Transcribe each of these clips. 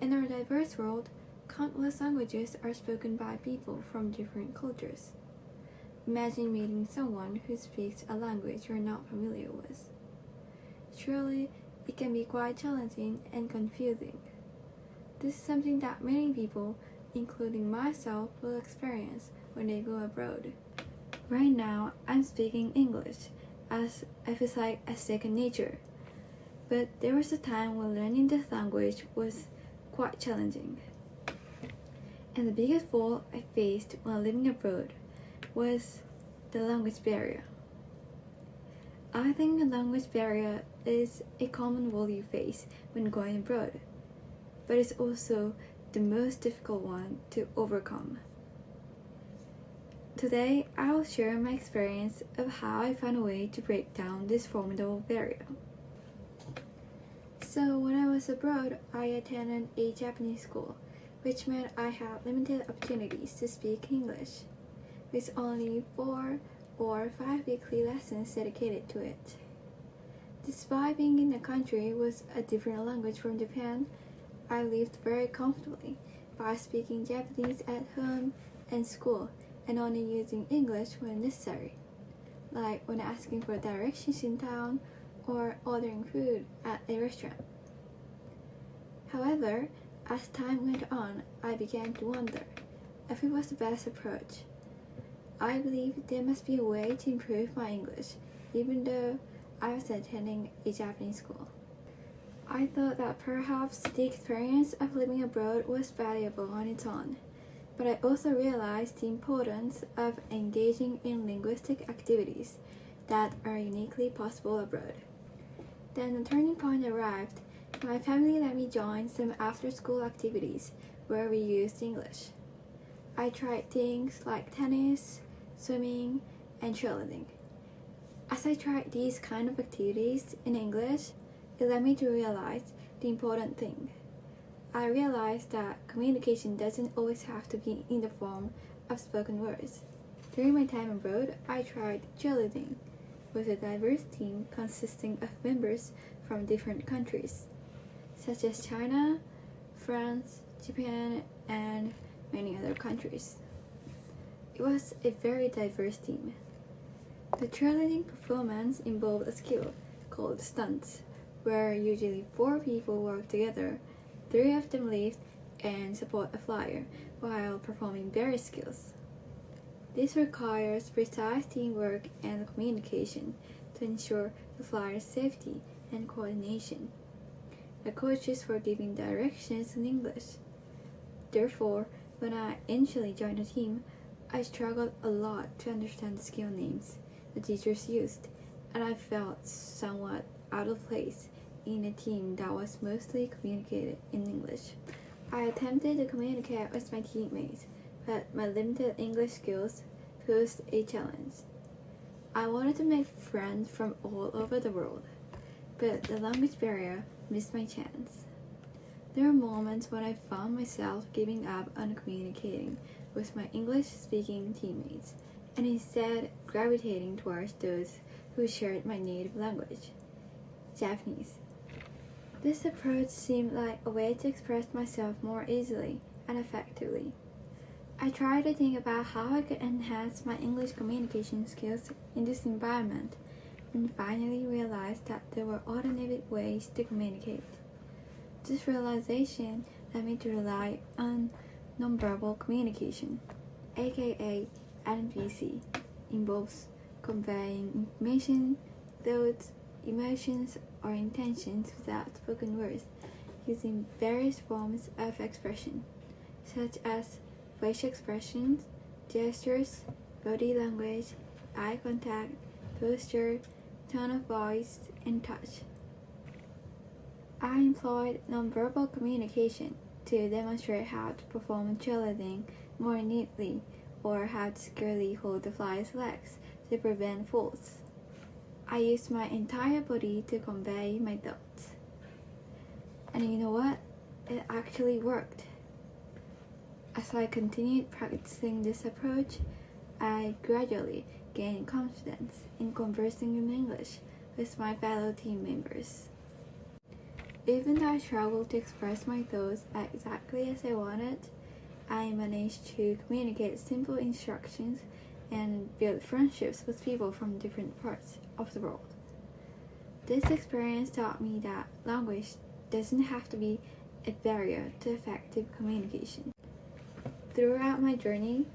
In our diverse world, countless languages are spoken by people from different cultures. Imagine meeting someone who speaks a language you're not familiar with. Surely, it can be quite challenging and confusing. This is something that many people, including myself, will experience when they go abroad. Right now, I'm speaking English, as it feels like a second nature. But there was a time when learning this language was quite challenging. And the biggest fault I faced while living abroad was the language barrier. I think the language barrier is a common wall you face when going abroad, but it's also the most difficult one to overcome. Today, I will share my experience of how I found a way to break down this formidable barrier. So, when I was abroad, I attended a Japanese school, which meant I had limited opportunities to speak English, with only 4 or 5 weekly lessons dedicated to it. Despite being in a country with a different language from Japan, I lived very comfortably by speaking Japanese at home and school and only using English when necessary, like when asking for directions in town or ordering food at a restaurant. However, as time went on, I began to wonder if it was the best approach. I believe there must be a way to improve my English, even though I was attending a Japanese school. I thought that perhaps the experience of living abroad was valuable on its own, but I also realized the importance of engaging in linguistic activities that are uniquely possible abroad. Then the turning point arrived. My family let me join some after-school activities where we used English. I tried things like tennis, swimming, and cheerleading. As I tried these kind of activities in English, it led me to realize the important thing. I realized that communication doesn't always have to be in the form of spoken words. During my time abroad, I tried cheerleading with a diverse team consisting of members from different countries, such as China, France, Japan, and many other countries. It was a very diverse team. The cheerleading performance involved a skill called stunts, where usually 4 people work together, 3 of them lift and support a flyer while performing various skills. This requires precise teamwork and communication to ensure the flyer's safety and coordination. The coaches were giving directions in English. Therefore, when I initially joined the team, I struggled a lot to understand the skill names the teachers used, and I felt somewhat out of place in a team that was mostly communicated in English. I attempted to communicate with my teammates, but my limited English skills posed a challenge. I wanted to make friends from all over the world, but the language barrier missed my chance. There were moments when I found myself giving up on communicating with my English-speaking teammates, and instead gravitating towards those who shared my native language, Japanese. This approach seemed like a way to express myself more easily and effectively. I tried to think about how I could enhance my English communication skills in this environment, and finally realized that there were alternative ways to communicate. This realization led me to rely on nonverbal communication, aka NVC. Involves conveying information, thoughts, emotions, or intentions without spoken words, using various forms of expression, such as facial expressions, gestures, body language, eye contact, posture, tone of voice, and touch. I employed nonverbal communication to demonstrate how to perform cheerleading more neatly, or how to securely hold the flyer's legs to prevent falls. I used my entire body to convey my thoughts. And you know what? It actually worked. As I continued practicing this approach, I gradually gained confidence in conversing in English with my fellow team members. Even though I struggled to express my thoughts exactly as I wanted, I managed to communicate simple instructions and build friendships with people from different parts of the world. This experience taught me that language doesn't have to be a barrier to effective communication. Throughout my journey,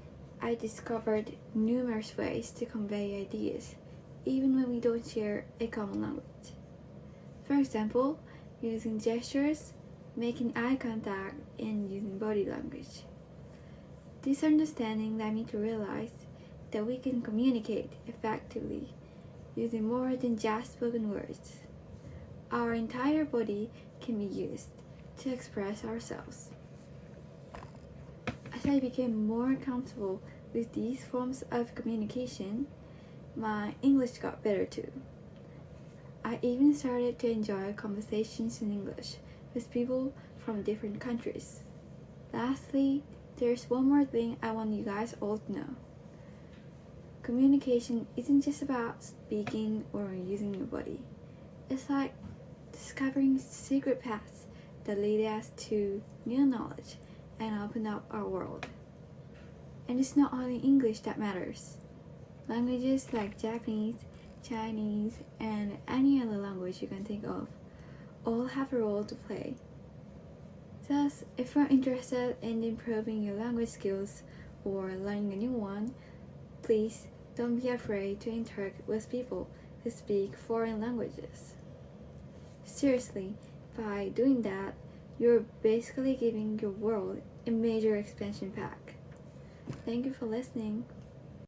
I discovered numerous ways to convey ideas, even when we don't share a common language. For example, using gestures, making eye contact, and using body language. This understanding led me to realize that we can communicate effectively using more than just spoken words. Our entire body can be used to express ourselves. As I became more comfortable with these forms of communication, my English got better too. I even started to enjoy conversations in English with people from different countries. Lastly, there's one more thing I want you guys all to know. Communication isn't just about speaking or using your body. It's like discovering secret paths that lead us to new knowledge and open up our world. And it's not only English that matters. Languages like Japanese, Chinese, and any other language you can think of all have a role to play. Thus, if you're interested in improving your language skills or learning a new one, please don't be afraid to interact with people who speak foreign languages. Seriously, by doing that, you're basically giving your world a major expansion pack. Thank you for listening.